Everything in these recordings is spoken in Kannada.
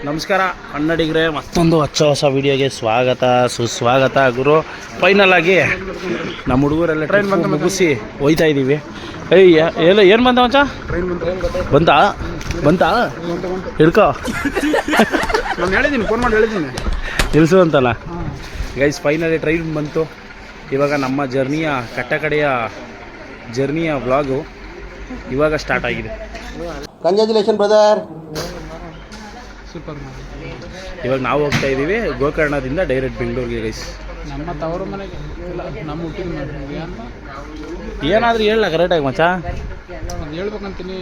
ನಮಸ್ಕಾರ ಕನ್ನಡಿಗರೇ, ಮತ್ತೊಂದು ಹೊಸ ವಿಡಿಯೋಗೆ ಸ್ವಾಗತ ಸುಸ್ವಾಗತ ಗುರು. ಫೈನಲ್ ಆಗಿ ನಮ್ಮ ಹುಡುಗರೆಲ್ಲ ಟ್ರೈನ್ ಮುಗಿಸಿ ಹೋಯ್ತಾ ಇದ್ದೀವಿ. ಏನು ಬಂದ ಮಚ್ಚ? ಬಂತಾ ಹಿಡ್ಕೋ. ನಾನು ಹೇಳಿದ್ದೀನಿ, ಫೋನ್ ಮಾಡಿ ಹೇಳಿದ್ದೀನಿ ನಿಲ್ಲಿಸು ಅಂತಲ್ಲ. ಗೈಸ್ ಫೈನಲಿ ಟ್ರೈನ್ ಬಂತು. ಇವಾಗ ನಮ್ಮ ಕಟ್ಟಕಡೆಯ ಜರ್ನಿಯ ವ್ಲಾಗು ಇವಾಗ ಸ್ಟಾರ್ಟ್ ಆಗಿದೆ. Congratulation brother. ಸೂಪರ್. ಇವಾಗ ನಾವು ಹೋಗ್ತಾ ಇದ್ದೀವಿ ಗೋಕರ್ಣದಿಂದ ಡೈರೆಕ್ಟ್ ಬೆಂಗಳೂರಿಗೆ. ಗೈಸ್ ನಮ್ಮ ತವರು ಮನೆಗೆ ಇಲ್ಲ, ನಮ್ಮ ಹುಟ್ಟಿದ ಮನೆಗೆ ಏನಾದರೂ ಹೇಳಲ್ಲ ಕರೆಕ್ಟಾಗಿ ಮಚ್ಚ. ಅದು ಹೇಳ್ಬೇಕಂತೀನಿ,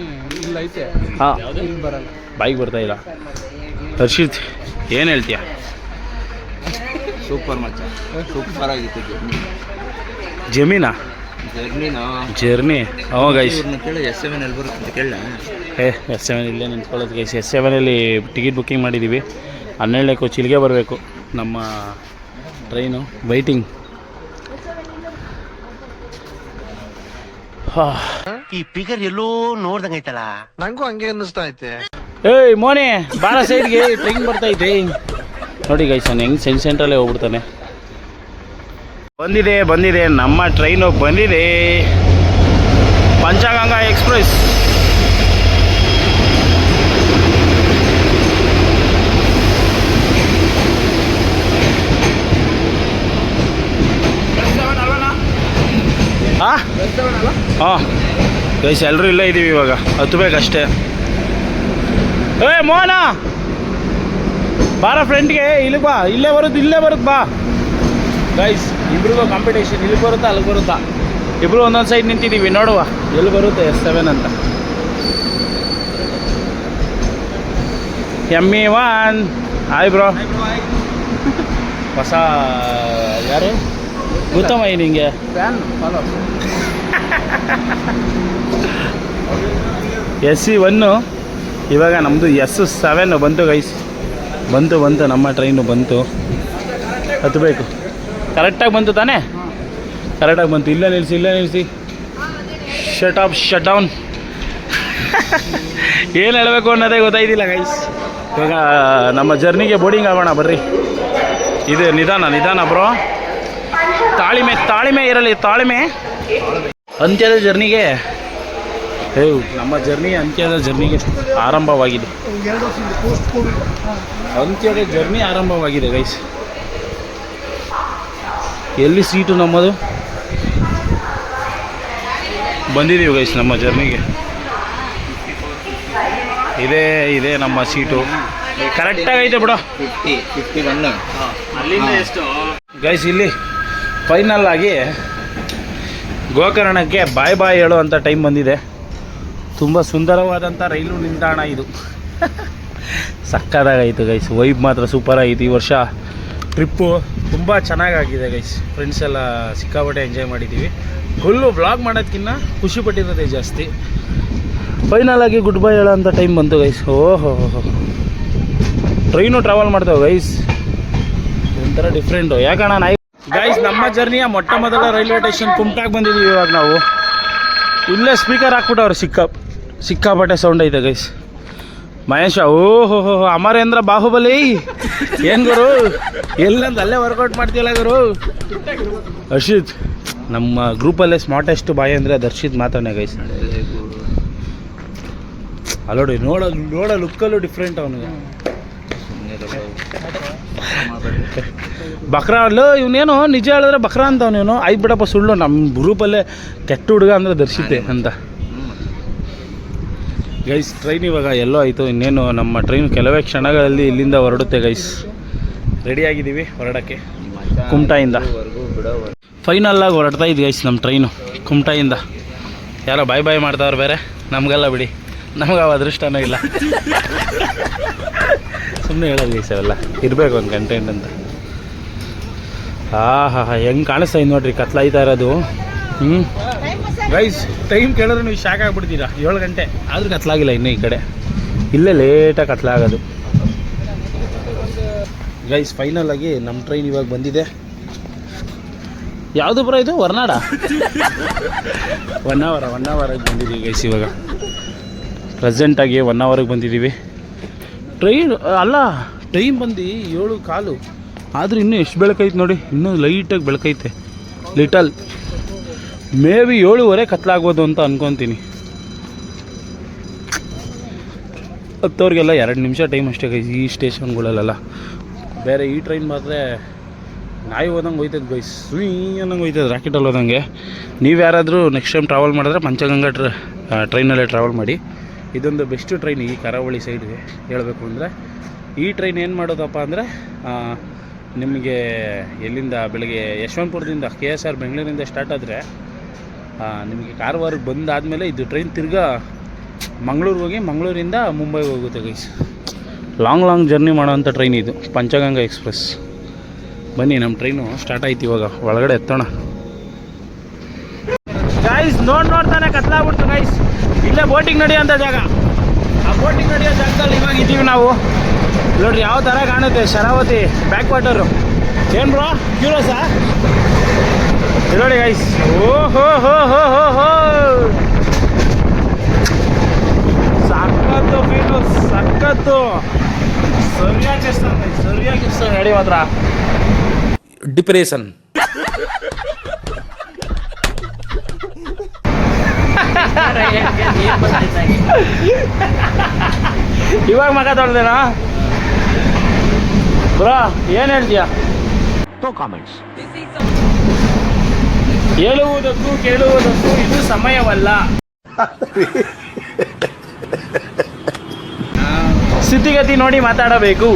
ಇಲ್ಲ ಐತೆ. ಹಾಂ, ಇಲ್ಲಿ ಬರಲ್ಲ, ಬೈಕ್ ಬರ್ತಾ ಇಲ್ಲ. ಹರ್ಷಿತ್ ಏನು ಹೇಳ್ತೀಯ? ಸೂಪರ್ ಮಚ್ಚ, ಸೂಪರ್ ಆಗಿತ್ತು ಜಮೀನಾ ಜರ್ನಿ. ಹ್ಞೂ ಗೈಸ್, S7 ಎಲ್ಲಿ ಬರುತ್ತೆ ಅಂತ ಕೇಳ. S7 ಇಲ್ಲೇ ನಿಂತ್ಕೊಳ್ಳೋದು ಗೈಸ್. S7 ಟಿಕೆಟ್ ಬುಕ್ಕಿಂಗ್ ಮಾಡಿದ್ದೀವಿ. 12ನೇ ಕೋಚಿಲ್ಗೆ ಬರಬೇಕು ನಮ್ಮ ಟ್ರೈನು. ವೈಟಿಂಗ್. ಈ ಫಿಗರ್ ಎಲ್ಲೋ ನೋಡ್ದಂಗೈತಲ್ಲ, ನಂಗೂ ಹಂಗೆ ಅನ್ನಿಸ್ತಾ ಐತೆ. ಏಯ್ ಮೋನೆ ಬಾರ ಸೈಡ್ಗೆ, ಟ್ರೈನ್ ಬರ್ತೈತೆ ನೋಡಿ ಗೈಸ್. ನಾನು ಹೆಂಗೆ ಸೆಂಟ್ರಲ್ಲೇ ಹೋಗ್ಬಿಡ್ತಾನೆ. ಬಂದಿದೆ ನಮ್ಮ ಟ್ರೈನು ಬಂದಿದೆ. ಪಂಚಗಂಗಾ ಎಕ್ಸ್ಪ್ರೆಸ್. ಹಾಂ ಗೈಸ್, ಎಲ್ಲರೂ ಇಲ್ಲೇ ಇದ್ದೀವಿ. ಇವಾಗ ಹತ್ತಬೇಕಷ್ಟೇ. ಮೋಹನ ಬಾರ ಫ್ರೆಂಡ್ಗೆ. ಇಲ್ಲಿ ಬಾ, ಇಲ್ಲೇ ಬರುತ್ತೆ ಬಾ ಗೈಸ್. ಇಬ್ರಿಗೂ ಕಾಂಪಿಟೇಷನ್. ಇಲ್ಲಿ ಬರುತ್ತಾ ಅಲ್ಲಿಗೆ ಬರುತ್ತಾ? ಇಬ್ಬರು ಒಂದೊಂದು ಸೈಡ್ ನಿಂತಿದ್ದೀವಿ, ನೋಡುವ ಎಲ್ಲಿ ಬರುತ್ತೆ S7 ಅಂತ. ME1 hi bro. ಹೊಸ ಯಾರು ಗೊತ್ತಮ್ಮ ನಿಂಗೆ? Fan follow. SE1. ಇವಾಗ ನಮ್ಮದು S7 ಬಂತು ಗೈಸ್. ಬಂತು ನಮ್ಮ ಟ್ರೈನು ಬಂತು. ಹತ್ತಬೇಕು. ಕರೆಕ್ಟಾಗಿ ಬಂತು ತಾನೇ? ಕರೆಕ್ಟಾಗಿ ಬಂತು. ಇಲ್ಲೇ ನಿಲ್ಲಿಸಿ. Shut down. ಏನು ಹೇಳಬೇಕು ಅನ್ನೋದೇ ಗೊತ್ತಾಯ್ತಿಲ್ಲ ಗೈಸ್. ಇವಾಗ ನಮ್ಮ ಜರ್ನಿಗೆ ಬೋರ್ಡಿಂಗ್ ಆಗೋಣ ಬರ್ರಿ. ಇದು ನಿಧಾನ ಬ್ರೋ. ತಾಳ್ಮೆ ಇರಲಿ, ತಾಳ್ಮೆ. ಅಂತ್ಯದ ಜರ್ನಿಗೆ ನಮ್ಮ ಅಂತ್ಯದ ಜರ್ನಿಗೆ ಆರಂಭವಾಗಿದೆ. ಅಂತ್ಯದ ಜರ್ನಿ ಆರಂಭವಾಗಿದೆ ಗೈಸ್. ಎಲ್ಲಿ ಸೀಟು ನಮ್ಮದು? ಬಂದಿದ್ದೀವಿ ಗೈಸ್ ನಮ್ಮ ಜರ್ನಿಗೆ. ಇದೇ ನಮ್ಮ ಸೀಟು. ಕರೆಕ್ಟಾಗೈತೆ ಬಿಡೋ. 51 ಅಲ್ಲಿಂದ ಎಷ್ಟು ಗೈಸ್? ಇಲ್ಲಿ ಫೈನಲ್ ಆಗಿ ಗೋಕರ್ಣಕ್ಕೆ ಬಾಯ್ ಹೇಳುವಂಥ ಟೈಮ್ ಬಂದಿದೆ. ತುಂಬ ಸುಂದರವಾದಂಥ ರೈಲು ನಿಲ್ದಾಣ ಇದು. ಸಕ್ಕತ್ತಾಗೈತು ಗೈಸ್. ವೈಬ್ ಮಾತ್ರ ಸೂಪರ್ ಆಗಿತ್ತು. ಈ ವರ್ಷ ಟ್ರಿಪ್ಪು ತುಂಬ ಚೆನ್ನಾಗಾಗಿದೆ ಗೈಸ್. ಫ್ರೆಂಡ್ಸ್ ಎಲ್ಲ ಸಿಕ್ಕಾಪಟ್ಟೆ ಎಂಜಾಯ್ ಮಾಡಿದ್ದೀವಿ. ಫುಲ್ಲು ವ್ಲಾಗ್ ಮಾಡೋದಕ್ಕಿಂತ ಖುಷಿ ಪಟ್ಟಿರೋದೇ ಜಾಸ್ತಿ. ಫೈನಲ್ ಆಗಿ ಗುಡ್ ಬೈ ಹೇಳೋ ಅಂಥ ಟೈಮ್ ಬಂತು ಗೈಸ್. ಓಹೋ ಟ್ರೈನು ಟ್ರಾವೆಲ್ ಮಾಡ್ತೇವೆ ಗೈಸ್, ಒಂಥರ ಡಿಫ್ರೆಂಟು. ಯಾಕಣ್ಣ ಗೈಸ್, ನಮ್ಮ ಜರ್ನಿಯ ಮೊಟ್ಟ ಮೊದಲ ರೈಲ್ವೆ ಸ್ಟೇಷನ್ ಕುಮಟಾಗಿ ಬಂದಿದ್ದೀವಿ. ಇವಾಗ ನಾವು ಇಲ್ಲೇ ಸ್ಪೀಕರ್ ಹಾಕ್ಬಿಟ್ಟವ್ರು. ಸಿಕ್ಕಾಪಟ್ಟೆ ಸೌಂಡ್ ಐತೆ ಗೈಸ್. ಮಹೇಶ, ಓಹೋ ಅಮರೇಂದ್ರ ಬಾಹುಬಲಿ. ಏನು ಗುರು, ಎಲ್ಲಂತ ಅಲ್ಲೇ ವರ್ಕೌಟ್ ಮಾಡ್ತೀಯಲ್ಲ ಗುರು. ಹರ್ಷಿತ್, ನಮ್ಮ ಗ್ರೂಪಲ್ಲೇ ಸ್ಮಾರ್ಟೆಸ್ಟ್ ಬಾಯ್ ಅಂದರೆ ಅದು ಹರ್ಷಿತ್ ಮಾತ್ರನೇ ಗೈಸ್. ಅಲ್ಲೋಡಿ, ನೋಡೋ ಲುಕ್ಕಲ್ಲೂ ಡಿಫ್ರೆಂಟ್ ಅವನಿಗೆ. ಬಕ್ರಾ ಅಲ್ಲೋ ಇವನೇನು, ನಿಜ ಹೇಳಿದ್ರೆ ಬಕ್ರಾ ಅಂತ ಅವನೇನು. ಆಯ್ತು ಬಿಡಪ್ಪ, ಸುಳ್ಳು. ನಮ್ಮ ಗ್ರೂಪಲ್ಲೇ ಕೆಟ್ಟ ಹುಡುಗ ಅಂದರೆ ದರ್ಶಿತೆ ಅಂತ ಗೈಸ್. ಟ್ರೈನ್ ಇವಾಗ ಎಲ್ಲೋ ಆಯಿತು. ಇನ್ನೇನು ನಮ್ಮ ಟ್ರೈನ್ ಕೆಲವೇ ಕ್ಷಣಗಳಲ್ಲಿ ಇಲ್ಲಿಂದ ಹೊರಡುತ್ತೆ ಗೈಸ್. ರೆಡಿಯಾಗಿದ್ದೀವಿ ಹೊರಡೋಕ್ಕೆ ಕುಮಟಾಯಿಂದ. ಫೈನಲ್ಲಾಗಿ ಹೊರಡ್ತಾ ಇದ್ದು ಗೈಸ್ ನಮ್ಮ ಟ್ರೈನು ಕುಮಟಾಯಿಂದ. ಯಾರೋ ಬಾಯ್ ಮಾಡ್ತಾವ್ರು ಬೇರೆ, ನಮಗೆಲ್ಲ ಬಿಡಿ, ನಮಗೆ ಅವ ಅದೃಷ್ಟನೂ ಇಲ್ಲ. ಸುಮ್ಮನೆ ಹೇಳೋದು ಗೈಸ್, ಅವೆಲ್ಲ ಇರಬೇಕು ಒಂದು ಕಂಟೆಂಟ್ ಅಂತ. ಹೆಂಗೆ ಕಾಣಿಸ್ತಾ ಇದೆ ನೋಡ್ರಿ, ಕತ್ಲಾಯ್ತಾ ಇರೋದು. ಗೈಸ್, ಟೈಮ್ ಕೇಳಿದ್ರೆ ನೀವು ಶಾಕ್ ಆಗಿಬಿಡ್ತೀರಾ. 7 ಗಂಟೆ ಆದರೂ ಕತ್ಲಾಗಿಲ್ಲ ಇನ್ನೂ. ಈ ಕಡೆ ಇಲ್ಲೇ ಲೇಟಾಗಿ ಕತ್ಲಾಗೋದು ಗೈಸ್. ಫೈನಲ್ ಆಗಿ ನಮ್ಮ ಟ್ರೈನ್ ಇವಾಗ ಬಂದಿದೆ. ಯಾವುದು ಬರೋ ಇದು? ಹೊರನಾಡ. 1 ಅವರ್ಗೆ ಬಂದಿದ್ದೀವಿ ಗೈಸ್. ಇವಾಗ ಪ್ರೆಸೆಂಟಾಗಿ 1 ಅವರ್ಗೆ ಬಂದಿದ್ದೀವಿ. ಟ್ರೈನ್ ಅಲ್ಲ, ಟೈಮ್ ಬಂದು 7:15 ಆದರೂ ಇನ್ನೂ ಎಷ್ಟು ಬೆಳಕೈತೆ ನೋಡಿ, ಇನ್ನೂ ಲೈಟಾಗಿ ಬೆಳಕೈತೆ. ಲಿಟಲ್ ಮೇ ಬಿ 7:15 ಕತ್ಲಾಗ್ಬೋದು ಅಂತ ಅನ್ಕೊತೀನಿ. ಹತ್ತವ್ರಿಗೆಲ್ಲ 2 ನಿಮಿಷ ಟೈಮ್ ಅಷ್ಟೇ ಗೈಸ್ ಈ ಸ್ಟೇಷನ್ಗಳಲ್ಲೆಲ್ಲ. ಬೇರೆ ಈ ಟ್ರೈನ್ ಮಾತ್ರ ನಾಯಿ ಹೋದಂಗೆ ಹೋಯ್ತದೆ ಗೈಸ್, ಸುಯಿ ಅನ್ನಂಗೆ ಹೋಯ್ತದೆ ರಾಕೆಟಲ್ಲಿ ಹೋದಂಗೆ. ನೀವು ಯಾರಾದರೂ ನೆಕ್ಸ್ಟ್ ಟೈಮ್ ಟ್ರಾವೆಲ್ ಮಾಡಿದ್ರೆ ಪಂಚಗಂಗಾ ಟ್ರೈನಲ್ಲೇ ಟ್ರಾವೆಲ್ ಮಾಡಿ. ಇದೊಂದು ಬೆಸ್ಟ್ ಟ್ರೈನ್ ಈ ಕರಾವಳಿ ಸೈಡ್ಗೆ ಹೇಳಬೇಕು ಅಂದರೆ. ಈ ಟ್ರೈನ್ ಏನು ಮಾಡೋದಪ್ಪ ಅಂದರೆ ನಿಮಗೆ ಎಲ್ಲಿಂದ ಬೆಳಗ್ಗೆ ಯಶವಂತಪುರದಿಂದ KSR ಬೆಂಗಳೂರಿಂದ ಸ್ಟಾರ್ಟ್ ಆದರೆ ನಿಮಗೆ ಕಾರವಾರಕ್ಕೆ ಬಂದಾದಮೇಲೆ ಇದು ಟ್ರೈನ್ ತಿರ್ಗಾ ಮಂಗಳೂರಿಗೆ ಹೋಗಿ ಮಂಗಳೂರಿಂದ ಮುಂಬೈಗೆ ಹೋಗುತ್ತೆ ಗೈಸ್. ಲಾಂಗ್ ಜರ್ನಿ ಮಾಡೋವಂಥ ಟ್ರೈನ್ ಇದು ಪಂಚಗಂಗಾ ಎಕ್ಸ್ಪ್ರೆಸ್. ಬನ್ನಿ ನಮ್ಮ ಟ್ರೈನು ಸ್ಟಾರ್ಟ್ ಆಯ್ತು ಇವಾಗ, ಒಳಗಡೆ ಎತ್ತೋಣ ಗೈಸ್. ನೋಡ್ತಾನೆ ಕತ್ಲಾಗ್ಬಿಡ್ತು ಗೈಸ್. ಇಲ್ಲೇ ಬೋಟಿಂಗ್ ನಡೆಯೋಂಥ ಜಾಗ, ಆ ಬೋಟಿಂಗ್ ನಡೆಯೋ ಜಾಗದಲ್ಲಿ ಇವಾಗ ಇದ್ದೀವಿ ನಾವು. ನೋಡ್ರಿ ಯಾವ ಥರ ಕಾಣುತ್ತೆ ಶರಾವತಿ ಬ್ಯಾಕ್ ವಾಟರು. ಏನು ಬ್ರೋ ಕ್ಯೂರೋಸಾ ನೋಡಿ ಗೈಸ್. ಓಹೋ ಹೋ ಹೋ ಹೋ ಹೋ ಸಕ್ಕತ್ತು ಫೀಲು, ಸಕ್ಕತ್ತು. ಸರಿಯಾಗಿ ಇರ್ತಾನೆ ನಡಿ ಮಾತ್ರ. ಡಿಪ್ರೆಷನ್ ಇವಾಗ ಮಗ ತೊಳ್ದೇನಾ ಬ್ರೋ, ಏನು ಹೇಳ್ತೀಯ? ಹೇಳುವುದಕ್ಕೂ ಕೇಳುವುದಕ್ಕೂ ಇದು ಸಮಯವಲ್ಲ. ಸ್ಥಿತಿಗತಿ ನೋಡಿ ಮಾತಾಡಬೇಕು.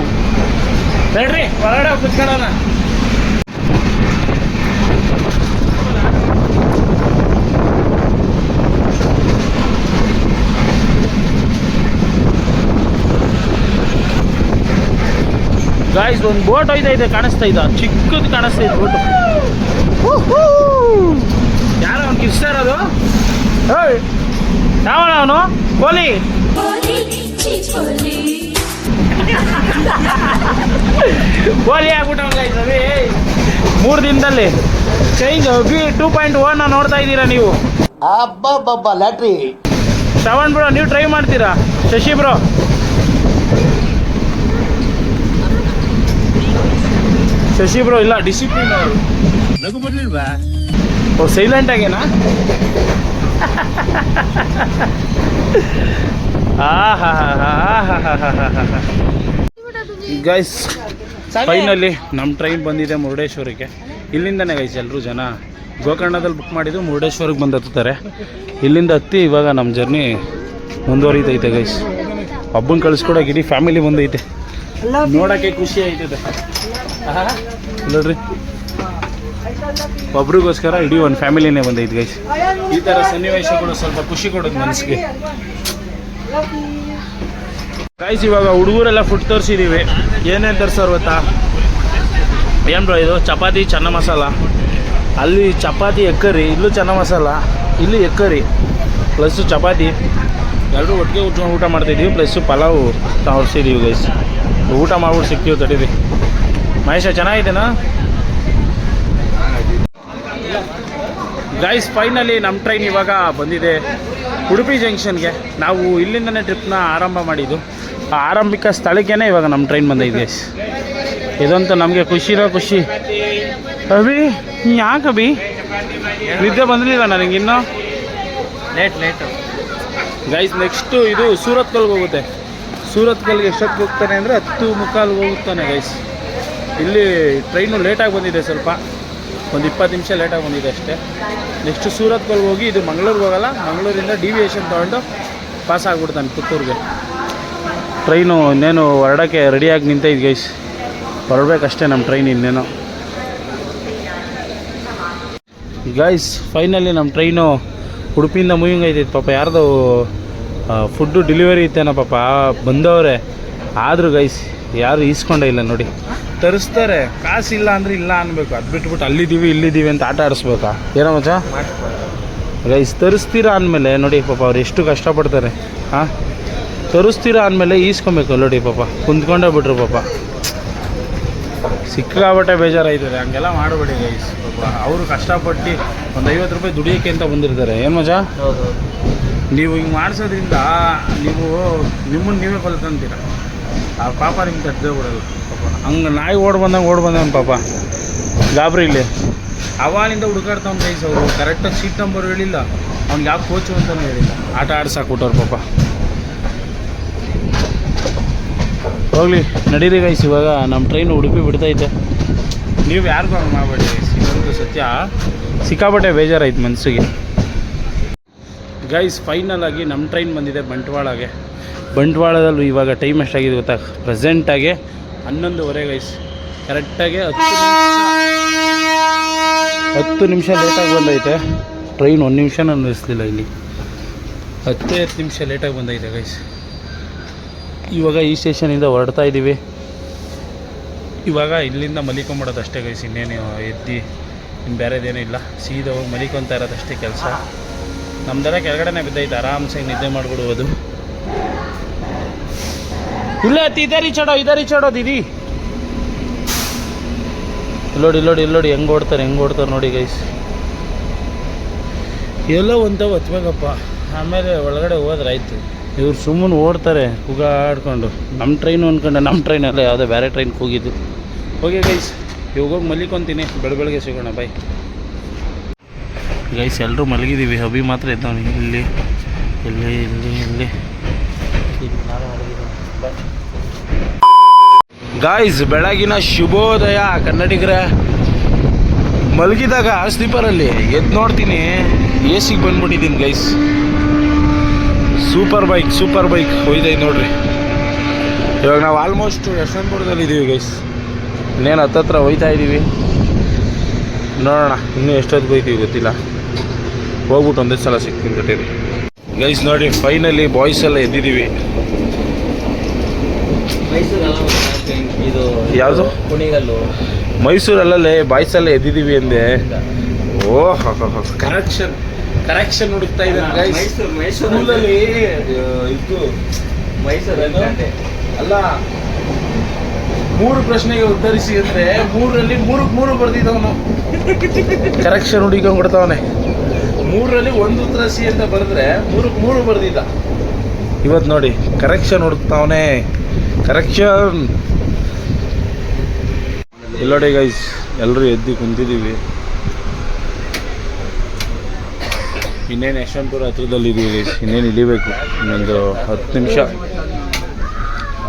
ನಡ್ರಿ ಹೊರಗಡೆ ಕುತ್ಕೊಳ್ಳೋಣ. ಗಾಯ್ಸ್ ಒಂದು ಬೋಟ್ ಹೋಯ್ತೈತೆ, ಕಾಣಿಸ್ತಾ ಇದ್ದ, ಚಿಕ್ಕದು ಕಾಣಿಸ್ತಾ ಇದೆ ಬೋಟು. ಯಾರೋ ಅವ್ನು ಕಿಸ್ತಾ ಇರೋದು? ಯಾವನ ಅವನು? ಕೋಲಿ ಕೋಲಿ ಆಗ್ಬಿಟ್ಟವ್ ಗೈಸ್. ಅವಿ 3 ದಿನದಲ್ಲಿ ಚೇಂಜ್. ಬಿ 2.1 ನೋಡ್ತಾ ಇದ್ದೀರಾ ನೀವು. ಅಬ್ಬಬ್ಬಬ್ಬ ಲ್ಯಾಟ್ರಿ. ಶ್ರವಣ್ ಬ್ರೋ ನೀವು ಟ್ರೈ ಮಾಡ್ತೀರಾ? ಶಶಿ ಬ್ರೋ ಇಲ್ಲ, ಡಿಸಿಪ್ಲಿನ್ ಅವರು. ನಗು ಬರ್ಲಿಲ್ವಾ? ಓ ಸೈಲೆಂಟ್ ಆಗೇನಾ? ಗೈಸ್ ಫೈನಲಿ ನಮ್ಮ ಟ್ರೈನ್ ಬಂದಿದೆ ಮುರುಡೇಶ್ವರಕ್ಕೆ. ಇಲ್ಲಿಂದನೇ ಗೈಸ್ ಎಲ್ಲರೂ ಜನ ಗೋಕರ್ಣದಲ್ಲಿ ಬುಕ್ ಮಾಡಿದ್ದು ಮುರುಡೇಶ್ವರಕ್ಕೆ ಬಂದು ಹತ್ತುತ್ತಾರೆ. ಇಲ್ಲಿಂದ ಹತ್ತಿ ಇವಾಗ ನಮ್ಮ ಜರ್ನಿ ಮುಂದುವರಿತೈತೆ ಗೈಸ್. ಹಬ್ಬನ ಕಳಿಸ್ಕೊಡೋಕೆ ಇಡೀ ಫ್ಯಾಮಿಲಿ ಬಂದೈತೆ, ನೋಡೋಕ್ಕೆ ಖುಷಿ ಆಯ್ತದೆ ನೋಡ್ರಿ. ಒಬ್ರಿಗೋಸ್ಕರ ಇಡೀ ಒಂದು ಫ್ಯಾಮಿಲಿನೇ ಬಂದೈತೆ ಗೈಸ್. ಈ ಥರ ಸನ್ನಿವೇಶಗಳು ಸ್ವಲ್ಪ ಖುಷಿ ಕೊಡೋದು ಮನಸ್ಸಿಗೆ ಗೈಸ್. ಇವಾಗ ಹುಡುಗರೆಲ್ಲ ಫುಡ್ ತರಿಸಿದ್ದೀವಿ. ಏನೇನು ತರಿಸೋರು ಗೊತ್ತಾ? ಏನು ಬ್ರೋ ಇದು? ಚಪಾತಿ ಚೆನ್ನ ಮಸಾಲ, ಅಲ್ಲಿ ಚಪಾತಿ ಎಕ್ಕರಿ, ಇಲ್ಲೂ ಚೆನ್ನ ಮಸಾಲ, ಇಲ್ಲಿ ಎಕ್ಕರಿ ಪ್ಲಸ್ಸು ಚಪಾತಿ ಎಲ್ಲರೂ ಒಟ್ಟಿಗೆ ಉಟ್ಕೊಂಡು ಊಟ ಮಾಡ್ತಾಯಿದ್ದೀವಿ. ಪ್ಲಸ್ಸು ಪಲಾವು ತರಿಸಿದ್ದೀವಿ ಗೈಸ್. ಊಟ ಮಾಡ್ಬಿಟ್ಟು ಸಿಗ್ತೀವಿ ತಡೀರಿ. ಮಹೇಶ ಚೆನ್ನಾಗಿದೆನಾ ಗೈಸ್? ಫೈನಲಿ ನಮ್ಮ ಟ್ರೈನ್ ಇವಾಗ ಬಂದಿದೆ ಉಡುಪಿ ಜಂಕ್ಷನ್ಗೆ. ನಾವು ಇಲ್ಲಿಂದನೇ ಟ್ರಿಪ್ನ ಆರಂಭ ಮಾಡಿದ್ದು. ಆ ಆರಂಭಿಕ ಸ್ಥಳಕ್ಕೇ ಇವಾಗ ನಮ್ಮ ಟ್ರೈನ್ ಬಂದೈತೆ ಗೈಸ್. ಇದಂತೂ ನಮಗೆ ಖುಷಿರೋ ಖುಷಿ. ಅಭಿ ಯಾಕೆ ಅಭಿ ನಿದ್ದೆ ಬಂದಿಲ್ಲ ನನಗೆ ಇನ್ನೂ? Late guys. ನೆಕ್ಸ್ಟು ಇದು ಸೂರತ್ಕಲ್ಗೆ ಹೋಗುತ್ತೆ. ಸೂರತ್ಕಲ್ಗೆ ಎಷ್ಟೊತ್ತಿಗೆ ಹೋಗ್ತಾನೆ ಅಂದರೆ 10:45 ಹೋಗುತ್ತಾನೆ ಗೈಸ್. ಇಲ್ಲಿ ಟ್ರೈನು ಲೇಟಾಗಿ ಬಂದಿದೆ, ಸ್ವಲ್ಪ ಒಂದು 20 ನಿಮಿಷ ಲೇಟಾಗಿ ಬಂದಿದೆ ಅಷ್ಟೇ. ನೆಕ್ಸ್ಟು ಸೂರತ್ಕಲ್ಗೆ ಹೋಗಿ ಇದು ಮಂಗಳೂರಿಗೆ ಹೋಗಲ್ಲ, ಮಂಗಳೂರಿಂದ ಡಿವಿಯೇಷನ್ ತೊಗೊಂಡು ಪಾಸ್ ಆಗಿಬಿಡ್ತಾನೆ ಪುತ್ತೂರಿಗೆ. ಟ್ರೈನು ಇನ್ನೇನು ಹೊರಡೋಕ್ಕೆ ರೆಡಿಯಾಗಿ ನಿಂತೈತೆ ಗೈಸ್, ಹೊರಡಬೇಕಷ್ಟೇ ನಮ್ಮ ಟ್ರೈನ್ ಇನ್ನೇನು. ಗೈಸ್ ಫೈನಲಿ ನಮ್ಮ ಟ್ರೈನು ಉಡುಪಿಯಿಂದ ಮೂವಿಂಗ್ ಐತೈತೆ. ಪಾಪ ಯಾರ್ದು ಫುಡ್ಡು ಡೆಲಿವರಿ ಇತ್ತೇನೋ ಪಾಪ, ಬಂದವರೇ ಆದರೂ ಗೈಸ್ ಯಾರು ಈಸ್ಕೊಂಡೇ ಇಲ್ಲ ನೋಡಿ. ತರಿಸ್ತಾರೆ, ಕಾಸಿಲ್ಲ ಅಂದರೆ ಇಲ್ಲ ಅನ್ಬೇಕು. ಅದು ಬಿಟ್ಬಿಟ್ಟು ಅಲ್ಲಿದ್ದೀವಿ ಇಲ್ಲಿದ್ದೀವಿ ಅಂತ ಆಟ ಆಡಿಸ್ಬೇಕಾ? ಏನೋ ಮಚ್ಚ ಗೈಸ್, ತರಿಸ್ತೀರಾ ಅಂದಮೇಲೆ ನೋಡಿ ಪಾಪ ಅವ್ರು ಎಷ್ಟು ಕಷ್ಟಪಡ್ತಾರೆ. ಹಾಂ, ತರಿಸ್ತೀರಾ ಅಂದಮೇಲೆ ಈಸ್ಕೊಬೇಕು ನೋಡಿ ಪಾಪ, ಕುಂತ್ಕೊಂಡೇ ಬಿಟ್ರು ಪಾಪ. ಸಿಕ್ಕಾಬಟ್ಟೆ ಬೇಜಾರಾಯ್ತದೆ, ಹಂಗೆಲ್ಲ ಮಾಡಬೇಡಿ ಗೈಸ್. ಪಾಪ ಅವರು ಕಷ್ಟಪಟ್ಟು ಒಂದು 50 ರೂಪಾಯಿ ದುಡಿಯೋಕ್ಕೆ ಅಂತ ಬಂದಿರ್ತಾರೆ. ಏನು ಮಜಾ? ನೀವು ಹಿಂಗೆ ಮಾಡಿಸೋದ್ರಿಂದ ನೀವು ನಿಮ್ಮನ್ನು ನೀವೇ ಕೊಲ್ಕೊಂತೀರ. ಆ ಪಾಪ ನಿಮ್ಗೆ ತಟ್ಟದೇ ಬಿಡೋದು ಪಾಪ. ಹಂಗೆ ನಾಯಿ ಓಡ್ ಬಂದವನು ಪಾಪ ಗಾಬರಿ ಇಲ್ಲಿ ಅವಾಲಿಂದ ಹುಡುಕಾಡ್ತಾವ್ನು ಗೈಸ್. ಅವರು ಕರೆಕ್ಟಾಗಿ ಸೀಟ್ ನಂಬರ್ ಹೇಳಿಲ್ಲ, ಅವ್ನಿಗೆ ಯಾವ ಕೋಚು ಅಂತಲೂ ಹೇಳಿಲ್ಲ. ಆಟ ಆಡ್ಸಾಕ್ಬಿಟ್ಟವ್ರು ಪಾಪ. ಹೋಗ್ಲಿ ನಡೀರಿ ಗೈಸ್, ಇವಾಗ ನಮ್ಮ ಟ್ರೈನ್ ಉಡುಪಿ ಬಿಡ್ತೈತೆ. ನೀವು ಯಾರಿಗೂ ಹಂಗೆ ಮಾಡಬೇಡಿ ಗೈಸ್, ಇದಂತೂ ಸತ್ಯ. ಸಿಕ್ಕಾಪಟ್ಟೆ ಬೇಜಾರಾಯ್ತು ಮನಸ್ಸಿಗೆ ಗೈಸ್. ಫೈನಲ್ ಆಗಿ ನಮ್ಮ ಟ್ರೈನ್ ಬಂದಿದೆ ಬಂಟ್ವಾಳಗೆ. ಬಂಟ್ವಾಳದಲ್ಲೂ ಇವಾಗ ಟೈಮ್ ಎಷ್ಟಾಗಿದೆ ಗೊತ್ತಾ? ಪ್ರೆಸೆಂಟಾಗಿ 11:15 ಗೈಸ್. ಕರೆಕ್ಟಾಗಿ 10 ನಿಮಿಷ ಲೇಟಾಗಿ ಬಂದೈತೆ ಟ್ರೈನ್. 1 ನಿಮಿಷ ನಾನು ನಿಲ್ಲಿಸಲಿಲ್ಲ ಇಲ್ಲಿ. 10 ನಿಮಿಷ ಲೇಟಾಗಿ ಬಂದೈತೆ ಗೈಸ್. ಇವಾಗ ಈ ಸ್ಟೇಷನಿಂದ ಹೊರಡ್ತಾ ಇದ್ದೀವಿ. ಇವಾಗ ಇಲ್ಲಿಂದ ಮಲಿಕೊಂಬಿಡೋದು ಅಷ್ಟೇ ಗೈಸ್. ಇನ್ನೇನು ಎದ್ದು ಇನ್ನು ಬೇರೆದೇನೂ ಇಲ್ಲ. ಸೀದಾ ಹೋಗಿ ಮಲಿಕೊತಾ ಇರೋದಷ್ಟೇ ಕೆಲಸ. ನಮ್ದೆಲ್ಲ ಕೆಳಗಡೆನೇ ಬಿದ್ದೈತೆ, ಆರಾಮ್ಸೆ ನಿದ್ದೆ ಮಾಡಿಬಿಡುವುದು. ಇಲ್ಲ ಇದರಿ ಚಡೋ ದೀದಿ. ಇಲ್ಲೋಡಿ ಹೆಂಗೆ ಓಡ್ತಾರೆ ನೋಡಿ ಗೈಸ್. ಎಲ್ಲ ಒಂಥವು ಹತ್ಬೇಕಪ್ಪ, ಆಮೇಲೆ ಒಳಗಡೆ ಹೋದ್ರಾಯ್ತು. ಇವ್ರು ಸುಮ್ಮನೆ ಓಡ್ತಾರೆ ಕೂಗಾಡ್ಕೊಂಡು. ನಮ್ಮ ಟ್ರೈನು ಅಂದ್ಕೊಂಡು ನಮ್ಮ ಟ್ರೈನಲ್ಲ ಯಾವುದೋ ಬೇರೆ ಟ್ರೈನ್ ಕೂಗಿದ್ದು. ಓಕೆ ಗೈಸ್, ಇವಾಗ ಹೋಗಿ ಮಲಿಕೊಂತೀನಿ. ಬೆಳಗ್ಗೆ ಸಿಗೋಣ, ಬಾಯ್ ಗೈಸ್. ಎಲ್ಲರೂ ಮಲಗಿದ್ದೀವಿ, ಅಭಿ ಮಾತ್ರ ಇದ್ದವನು ಇಲ್ಲಿ. ಗಾಯ್ಸ್, ಬೆಳಗಿನ ಶುಭೋದಯ ಕನ್ನಡಿಗರೇ. ಮಲಗಿದಾಗ ಸ್ಲೀಪರಲ್ಲಿ ಎದ್ದು ನೋಡ್ತೀನಿ, ಎ ಸಿಗೆ ಬಂದ್ಬಿಟ್ಟಿದ್ದೀನಿ ಗೈಸ್. ಸೂಪರ್ ಬೈಕ್ ಹೋಯ್ತೈತೆ ನೋಡ್ರಿ. ಇವಾಗ ನಾವು ಆಲ್ಮೋಸ್ಟ್ ಯಶವಂತಪುರದಲ್ಲಿ ಇದ್ದೀವಿ ಗೈಸ್. ಇನ್ನೇನು ಹತ್ತತ್ರ ಹೋಯ್ತಾ ಇದ್ದೀವಿ. ನೋಡೋಣ ಇನ್ನೂ ಎಷ್ಟೊತ್ತಿಗೆ ಹೋಯ್ತೀವಿ ಗೊತ್ತಿಲ್ಲ. ಹೋಗ್ಬಿಟ್ಟು ಒಂದೇ ಸಲ ಸಿಗ್ತೀನಿ ಕಟ್ಟೀರಿ ಗೈಸ್. ನೋಡಿ ಫೈನಲಿ ಬಾಯ್ಸ್ ಎಲ್ಲ ಎದ್ದಿದ್ದೀವಿ. ಇದು ಯಾವುದು ಕುಣಿಗಲ್ಲು ಮೈಸೂರಲ್ಲೇ ಬಾಯ್ಸ್ ಎಲ್ಲ ಎದ್ದಿದ್ದೀವಿ ಅಂದೆ. ಓಹ್ ಕರೆಕ್ಷನ್ ಹುಡುಕ್ತಾ ಇದ್ದಾನೆ ಗೈಸ್. ಸ್ಕೂಲಲ್ಲಿ ಇದು ಮೈಸೂರಲ್ಲಿ ಅಲ್ಲ, 3 ಪ್ರಶ್ನೆಗೆ ಉತ್ತರಿಸಿ ಅಂದರೆ 3ರಲ್ಲಿ 3 ಬರ್ದಿದ್ದವನು. ಕರೆಕ್ಷನ್ ಹುಡುಕೊಂಡು ಕೊಡ್ತಾವನೆ. 3ರಲ್ಲಿ 1 ಉತ್ತರ ಸಿ ಅಂತ ಬರೆದ್ರೆ 3 ಬರ್ದಿದ್ದ. ಇವತ್ತು ನೋಡಿ ಕರೆಕ್ಷನ್ ಹುಡುಕ್ತಾವನೆ. ಕರೆಕ್ಷನ್ ಎಲ್ಲೋಡಿ ಗೈಸ್, ಎಲ್ಲರೂ ಎದ್ದು ಕುಂತಿದ್ದೀವಿ. ಇನ್ನೇನು ಯಶವಂತಪುರ ಹತ್ರದಲ್ಲಿದ್ದೀವಿ ಗೈಸ್. ಇನ್ನೇನು ಇಳಿಬೇಕು, ಇನ್ನೊಂದು 10 ನಿಮಿಷ.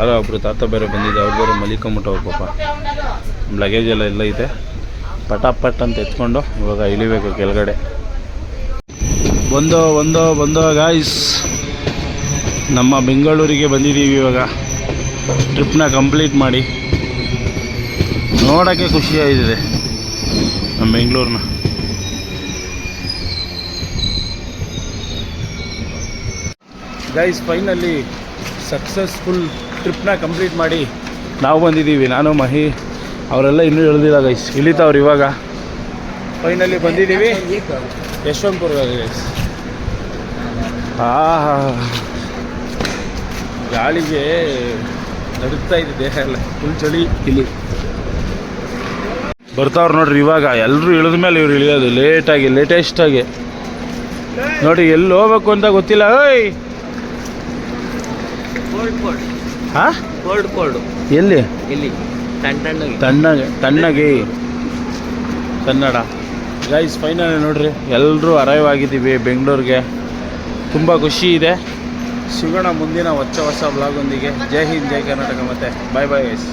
ಅಲ್ಲ, ಒಬ್ಬರು ತಾತ ಬೇರೆ ಬಂದಿದ್ದೆ, ಅವ್ರು ಬೇರೆ ಮಲಿಕೊಂಬಿಟ್ಟವ್ರು ಪಾಪ. ನಮ್ಮ ಲಗೇಜ್ ಎಲ್ಲ ಐತೆ. ಪಟಾಪಟ್ ಅಂತ ಎತ್ಕೊಂಡು ಇವಾಗ ಇಳಿಬೇಕು ಕೆಳಗಡೆ. ಬಂದೋ ಗಾಯ್ಸ್, ನಮ್ಮ ಬೆಂಗಳೂರಿಗೆ ಬಂದಿದ್ದೀವಿ. ಇವಾಗ ಟ್ರಿಪ್ನ ಕಂಪ್ಲೀಟ್ ಮಾಡಿ ನೋಡೋಕ್ಕೆ ಖುಷಿಯಾಗಿದೆ ನಮ್ಮ ಬೆಂಗಳೂರನ್ನ. ಗೈಸ್, ಫೈನಲಿ ಸಕ್ಸಸ್ಫುಲ್ ಟ್ರಿಪ್ನ ಕಂಪ್ಲೀಟ್ ಮಾಡಿ ನಾವು ಬಂದಿದ್ದೀವಿ. ನಾನು ಮಹಿ ಅವರೆಲ್ಲ ಇನ್ನೂ ಇಳಿದಿಲ್ಲ ಗೈಸ್, ಇಳಿತಾವ್ರು ಇವಾಗ. ಫೈನಲಿ ಬಂದಿದ್ದೀವಿ ಯಶವಂತಪುರ ಗೈಸ್. ಗಾಳಿಗೆ ನಡುಗ್ತಾ ಇದೆ ದೇಹ ಎಲ್ಲ, ಫುಲ್ ಚಳಿ ಇಲ್ಲಿ. ಬರ್ತಾವ್ರು ನೋಡ್ರಿ ಇವಾಗ. ಎಲ್ಲರೂ ಇಳಿದ ಮೇಲೆ ಇವ್ರು ಇಳಿಯೋದು ಲೇಟೆಸ್ಟಾಗಿ. ನೋಡಿ ಎಲ್ಲಿ ಹೋಗ್ಬೇಕು ಅಂತ ಗೊತ್ತಿಲ್ಲ. ಓಯ್ ಹಾಂ, ಎಲ್ಲಿ? ಇಲ್ಲಿ ತಣ್ಣಗೆ ಕನ್ನಡ ಗೈಸ್. ಫೈನಲ್ ನೋಡ್ರಿ, ಎಲ್ಲರೂ ಅರೈವ್ ಆಗಿದ್ದೀವಿ ಬೆಂಗಳೂರಿಗೆ. ತುಂಬ ಖುಷಿ ಇದೆ. ಸಿಗೋಣ ಮುಂದಿನ ಹೊಸ ವ್ಲಾಗ್ ಒಂದಿಗೆ. ಜೈ ಹಿಂದ್, ಜೈ ಕರ್ನಾಟಕ. ಮತ್ತೆ ಬಾಯ್ ಗೈಸ್.